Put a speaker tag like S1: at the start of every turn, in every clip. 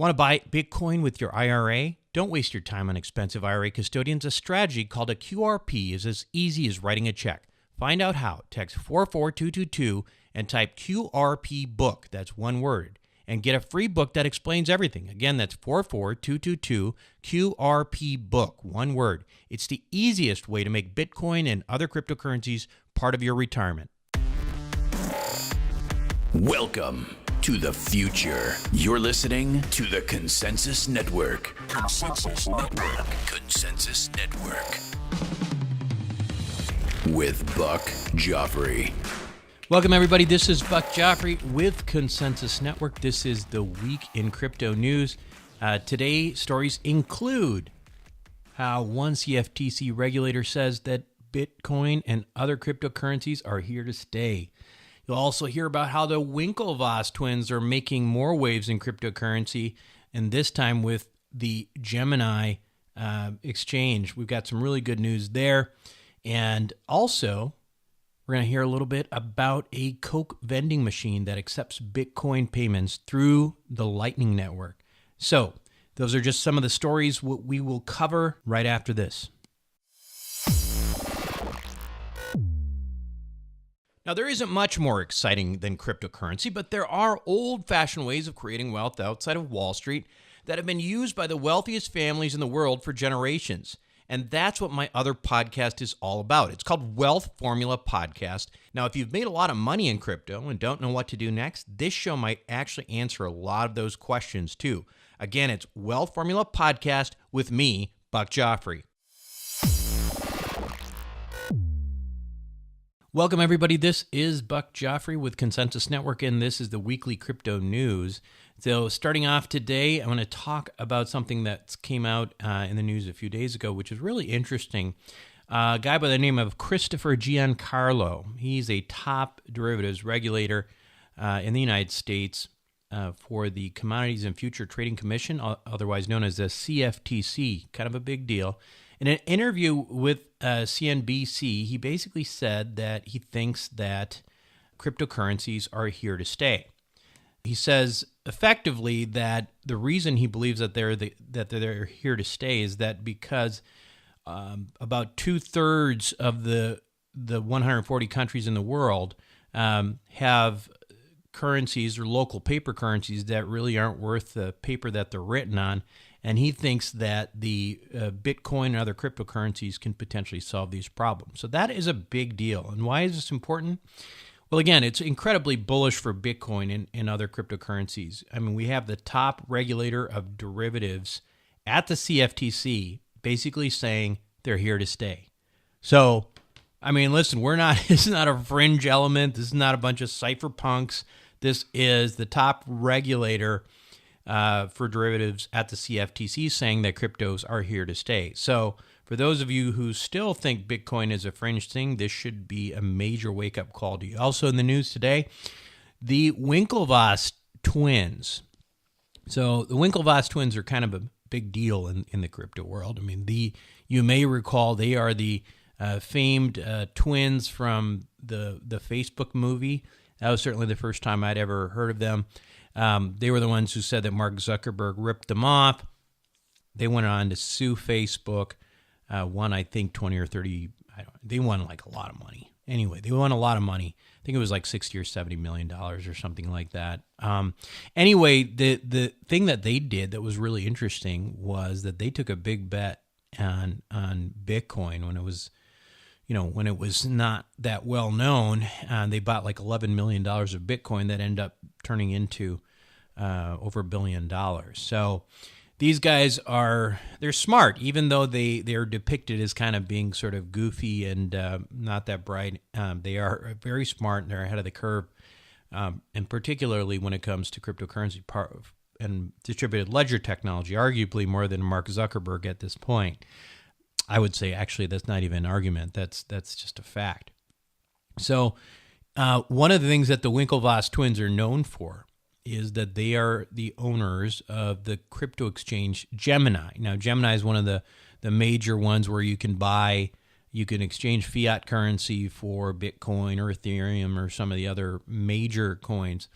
S1: Want to buy Bitcoin with your IRA? Don't waste your time on expensive IRA custodians. A strategy called a QRP is as easy as writing a check. Find out how. Text 44222 and type QRP book. That's one word. And get a free book that explains everything. Again, that's 44222 QRP book. One word. It's the easiest way to make Bitcoin and other cryptocurrencies part of your retirement.
S2: Welcome to the future. You're listening to the Consensus Network. Consensus Network. Consensus Network. With Buck Joffrey.
S1: Welcome, everybody. This is Buck Joffrey with Consensus Network. This is the Week in Crypto News. Today, stories include how one CFTC regulator says that Bitcoin and other cryptocurrencies are here to stay. You'll also hear about how the Winklevoss twins are making more waves in cryptocurrency, and this time with the Gemini exchange. We've got some really good news there. And also, we're going to hear a little bit about a Coke vending machine that accepts Bitcoin payments through the Lightning Network. So, those are just some of the stories we will cover right after this. Now, there isn't much more exciting than cryptocurrency, but there are old-fashioned ways of creating wealth outside of Wall Street that have been used by the wealthiest families in the world for generations. And that's what my other podcast is all about. It's called Wealth Formula Podcast. Now, if you've made a lot of money in crypto and don't know what to do next, this show might actually answer a lot of those questions too. Again, it's Wealth Formula Podcast with me, Buck Joffrey. Welcome, everybody. This is Buck Joffrey with Consensus Network, and this is the weekly crypto news. So starting off today, I want to talk about something that came out in the news a few days ago, which is really interesting. A guy by the name of Christopher Giancarlo. He's a top derivatives regulator in the United States for the Commodities and Future Trading Commission, otherwise known as the CFTC, kind of a big deal. In an interview with CNBC, he basically said that he thinks that cryptocurrencies are here to stay. He says effectively that the reason he believes that they're here to stay is that because about 2/3 of the 140 countries in the world have currencies or local paper currencies that really aren't worth the paper that they're written on. And he thinks that the Bitcoin and other cryptocurrencies can potentially solve these problems. So that is a big deal. And why is this important? Well, again, it's incredibly bullish for Bitcoin and other cryptocurrencies. I mean, we have the top regulator of derivatives at the CFTC basically saying they're here to stay. So, I mean, listen, this is not a fringe element. This is not a bunch of cypherpunks. This is the top regulator for derivatives at the CFTC saying that cryptos are here to stay. So for those of you who still think Bitcoin is a fringe thing, this should be a major wake-up call to you. Also in the news today, the Winklevoss twins. So the Winklevoss twins are kind of a big deal in the crypto world. I mean, you may recall they are the famed twins from the Facebook movie. That was certainly the first time I'd ever heard of them. They were the ones who said that Mark Zuckerberg ripped them off. They went on to sue Facebook, won, I think, 20 or 30. They won like a lot of money. Anyway, they won a lot of money. I think it was like $60 or $70 million or something like that. Anyway, the thing that they did that was really interesting was that they took a big bet on Bitcoin when it was not that well known. They bought like $11 million of Bitcoin that ended up turning into over $1 billion. So these guys they're smart, even though they're depicted as kind of being sort of goofy and not that bright. They are very smart and they're ahead of the curve, and particularly when it comes to cryptocurrency and distributed ledger technology, arguably more than Mark Zuckerberg at this point. I would say, actually, that's not even an argument. That's just a fact. So one of the things that the Winklevoss twins are known for is that they are the owners of the crypto exchange Gemini. Now, Gemini is one of the major ones where you can exchange fiat currency for Bitcoin or Ethereum or some of the other major coins.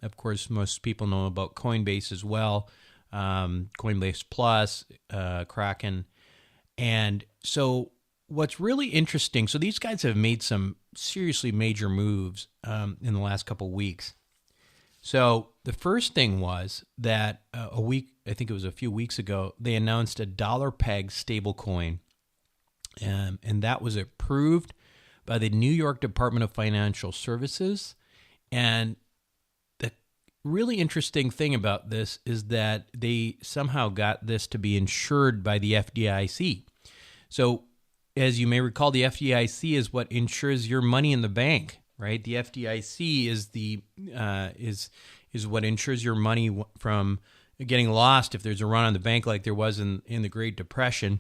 S1: Of course, most people know about Coinbase as well. Coinbase Plus, Kraken. And so what's really interesting, so these guys have made some seriously major moves in the last couple of weeks. So the first thing was that I think it was a few weeks ago, they announced a dollar peg stablecoin, and that was approved by the New York Department of Financial Services. And the really interesting thing about this is that they somehow got this to be insured by the FDIC. So as you may recall, the FDIC is what insures your money in the bank, right? The FDIC is what insures your money from getting lost if there's a run on the bank like there was in the Great Depression.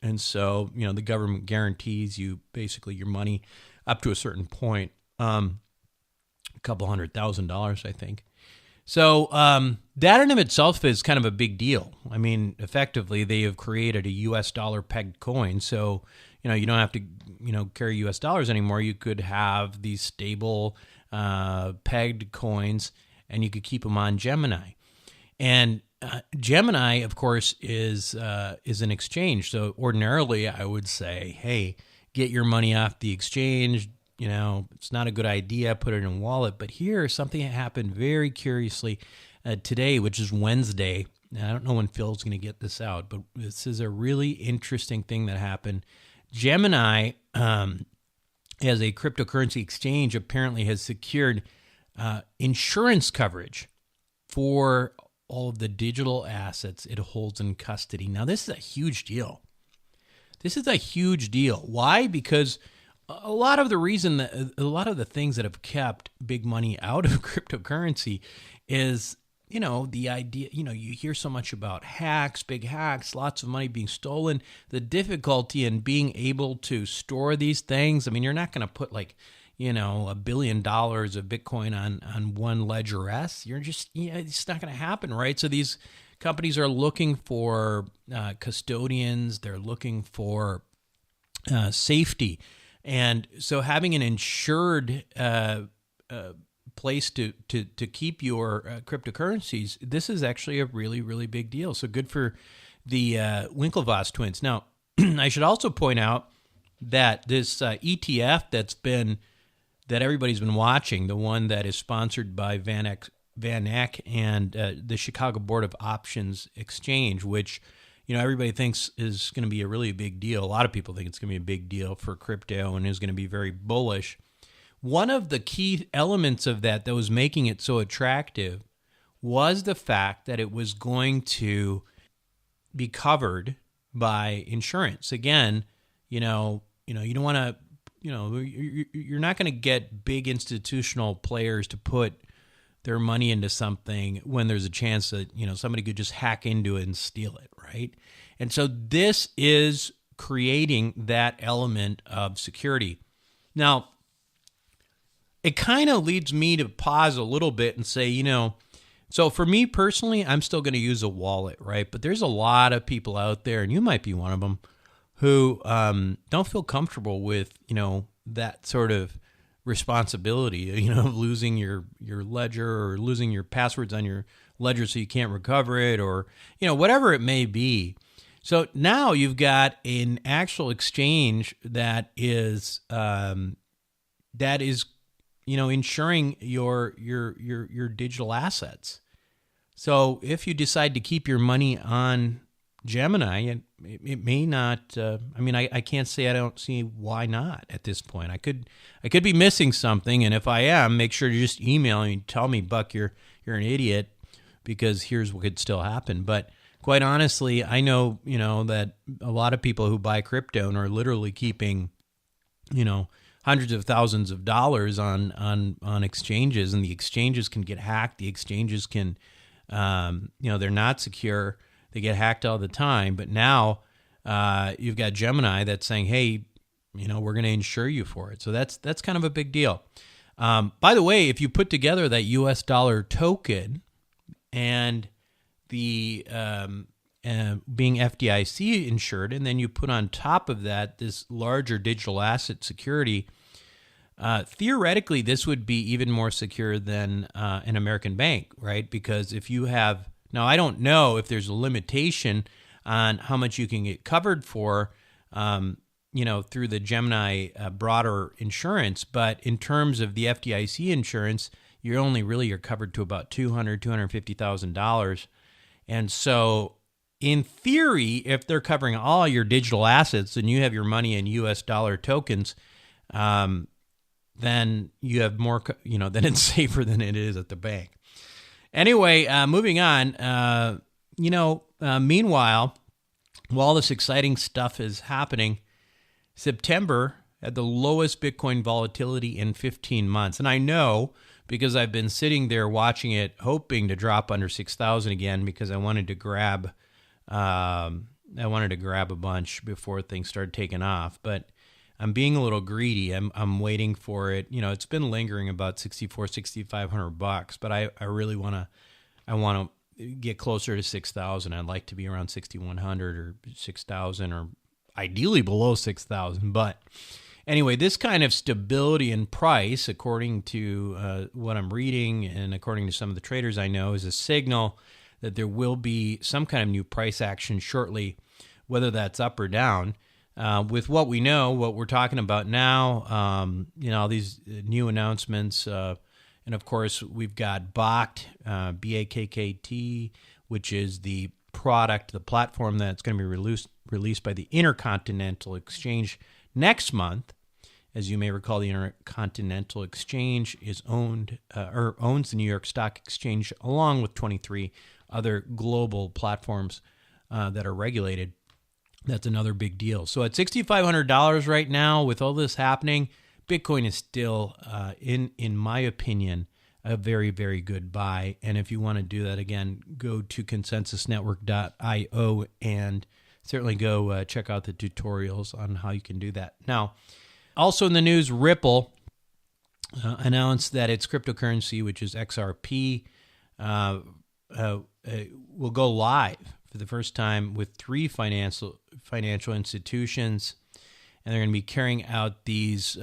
S1: And so, the government guarantees you basically your money up to a certain point, a couple $100,000, I think. So that in of itself is kind of a big deal. I mean, effectively, they have created a U.S. dollar pegged coin. So, you don't have to, carry U.S. dollars anymore. You could have these stable pegged coins, and you could keep them on Gemini. And Gemini, of course, is an exchange. So ordinarily, I would say, hey, get your money off the exchange. It's not a good idea. Put it in a wallet. But here, something happened very curiously today, which is Wednesday. Now, I don't know when Phil's going to get this out, but this is a really interesting thing that happened. Gemini, as a cryptocurrency exchange, apparently has secured insurance coverage for all of the digital assets it holds in custody. Now, this is a huge deal. Why? Because a lot of the things that have kept big money out of cryptocurrency is, the idea, you hear so much about hacks, big hacks, lots of money being stolen, the difficulty in being able to store these things. I mean, you're not going to put $1 billion of Bitcoin on one ledgeress. It's not going to happen, right? So these companies are looking for custodians. They're looking for safety. And so having an insured place to keep your cryptocurrencies, this is actually a really, really big deal. So good for the Winklevoss twins. Now, I should also point out that this ETF that everybody's been watching, the one that is sponsored by Van Eck and the Chicago Board of Options Exchange, which everybody thinks is going to be a really big deal. A lot of people think it's going to be a big deal for crypto and is going to be very bullish. One of the key elements of that was making it so attractive was the fact that it was going to be covered by insurance. Again, you don't want to, you're not going to get big institutional players to put their money into something when there's a chance that, somebody could just hack into it and steal it, right? And so this is creating that element of security. Now, it kind of leads me to pause a little bit and say, so for me personally, I'm still going to use a wallet, right? But there's a lot of people out there, and you might be one of them, who don't feel comfortable with, that sort of responsibility, of losing your ledger or losing your passwords on your ledger so you can't recover it, or, whatever it may be. So now you've got an actual exchange that is insuring your digital assets. So if you decide to keep your money on Gemini, it may not. I can't say I don't see why not at this point. I could be missing something, and if I am, make sure to just email me and tell me, Buck, you're an idiot, because here's what could still happen. But quite honestly, I know that a lot of people who buy crypto and are literally keeping hundreds of thousands of dollars on exchanges, and the exchanges can get hacked. The exchanges can, they're not secure. They get hacked all the time. But now you've got Gemini that's saying, hey, we're going to insure you for it. So that's kind of a big deal. By the way, if you put together that US dollar token and the being FDIC insured, and then you put on top of that this larger digital asset security, theoretically, this would be even more secure than an American bank, right? Because if you have Now, I don't know if there's a limitation on how much you can get covered for, through the Gemini broader insurance. But in terms of the FDIC insurance, you're covered to about $250,000. And so in theory, if they're covering all your digital assets and you have your money in US dollar tokens, then you have more, then it's safer than it is at the bank. Anyway, moving on, meanwhile, while this exciting stuff is happening, September had the lowest Bitcoin volatility in 15 months. And I know because I've been sitting there watching it, hoping to drop under 6,000 again because I wanted to grab a bunch before things started taking off. But I'm being a little greedy. I'm waiting for it. It's been lingering about $6,500, but I really want to get closer to 6,000. I'd like to be around 6,100 or 6,000 or ideally below 6,000. But anyway, this kind of stability in price, according to what I'm reading and according to some of the traders I know, is a signal that there will be some kind of new price action shortly, whether that's up or down. With what we know, what we're talking about now, these new announcements, and of course we've got BACT, BAKKT, which is the product, the platform that's going to be released by the Intercontinental Exchange next month. As you may recall, the Intercontinental Exchange is owns the New York Stock Exchange along with 23 other global platforms that are regulated. That's another big deal. So at $6,500 right now, with all this happening, Bitcoin is still, in my opinion, a very, very good buy. And if you want to do that, again, go to consensusnetwork.io and certainly go check out the tutorials on how you can do that. Now, also in the news, Ripple announced that its cryptocurrency, which is XRP, will go live for the first time with 3 financial institutions, and they're going to be carrying out these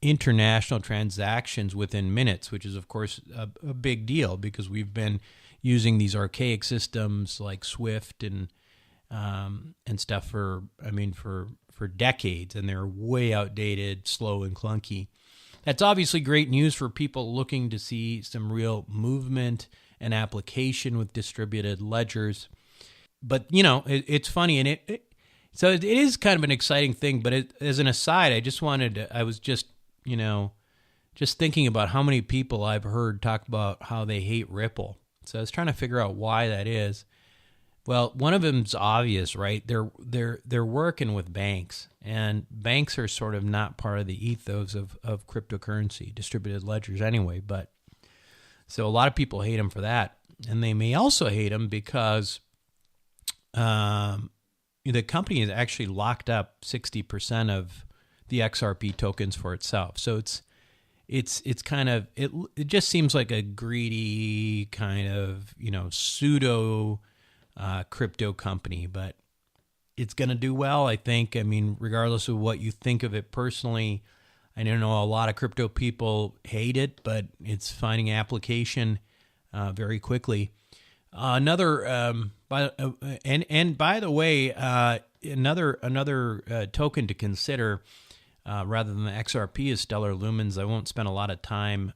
S1: international transactions within minutes, which is, of course, a big deal because we've been using these archaic systems like Swift and stuff for decades, and they're way outdated, slow, and clunky. That's obviously great news for people looking to see some real movement and application with distributed ledgers. But, it's funny, and it is kind of an exciting thing. But as an aside, I was just thinking about how many people I've heard talk about how they hate Ripple. So I was trying to figure out why that is. Well, one of them's obvious, right? They're working with banks, and banks are sort of not part of the ethos of cryptocurrency, distributed ledgers anyway. But so a lot of people hate them for that, and they may also hate them because the company has actually locked up 60% of the XRP tokens for itself. So it's kind of it just seems like a greedy kind of pseudo crypto company, but it's going to do well, I think. I mean, regardless of what you think of it personally, I know a lot of crypto people hate it, but it's finding application very quickly. By the way, another token to consider rather than the XRP is Stellar Lumens. I won't spend a lot of time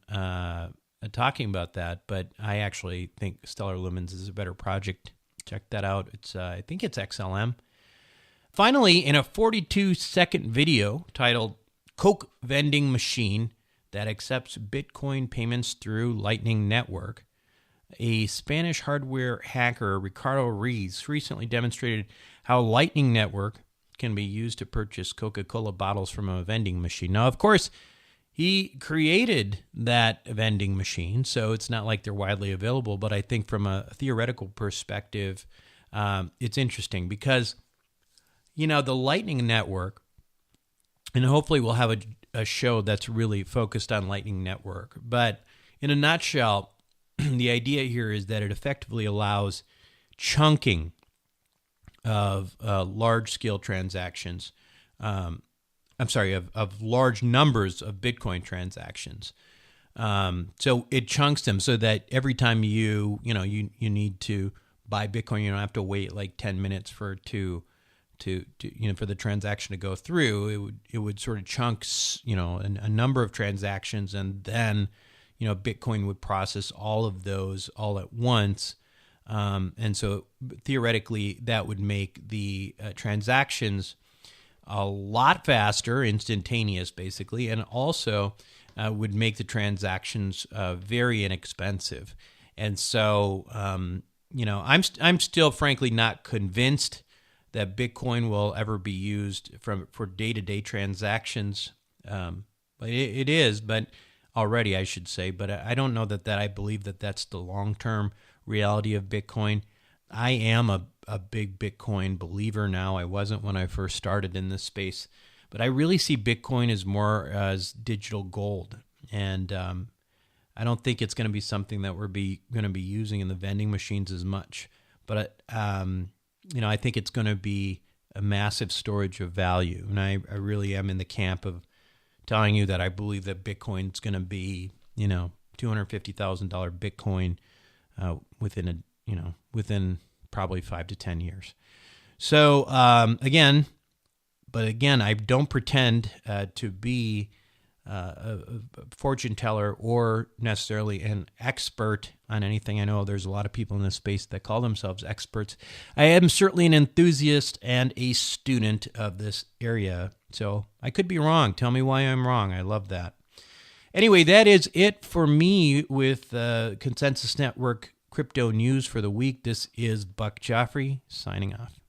S1: talking about that, but I actually think Stellar Lumens is a better project. Check that out. I think it's XLM. Finally, in a 42-second video titled "Coke Vending Machine That Accepts Bitcoin Payments Through Lightning Network," a Spanish hardware hacker, Ricardo Rees, recently demonstrated how Lightning Network can be used to purchase Coca-Cola bottles from a vending machine. Now, of course, he created that vending machine, so it's not like they're widely available, but I think from a theoretical perspective, it's interesting because, the Lightning Network, and hopefully we'll have a show that's really focused on Lightning Network, but in a nutshell, the idea here is that it effectively allows chunking of large-scale transactions, of large numbers of Bitcoin transactions. So it chunks them so that every time you need to buy Bitcoin, you don't have to wait like 10 minutes for for the transaction to go through. It would sort of chunks, a number of transactions, and then, Bitcoin would process all of those all at once. And so theoretically, that would make the transactions a lot faster, instantaneous, basically, and also would make the transactions very inexpensive. And so, I'm still frankly not convinced that Bitcoin will ever be used for day-to-day transactions. But it is, but already I should say. But I don't know that I believe that that's the long-term reality of Bitcoin. I am a big Bitcoin believer now. I wasn't when I first started in this space. But I really see Bitcoin as more as digital gold. And I don't think it's going to be something that we're going to be using in the vending machines as much. But I think it's going to be a massive storage of value. And I really am in the camp of telling you that I believe that Bitcoin's going to be, $250,000 Bitcoin within probably 5 to 10 years. So again, I don't pretend to be a fortune teller or necessarily an expert on anything. I know there's a lot of people in this space that call themselves experts. I am certainly an enthusiast and a student of this area. So I could be wrong. Tell me why I'm wrong. I love that. Anyway, that is it for me with Consensus Network crypto news for the week. This is Buck Joffrey signing off.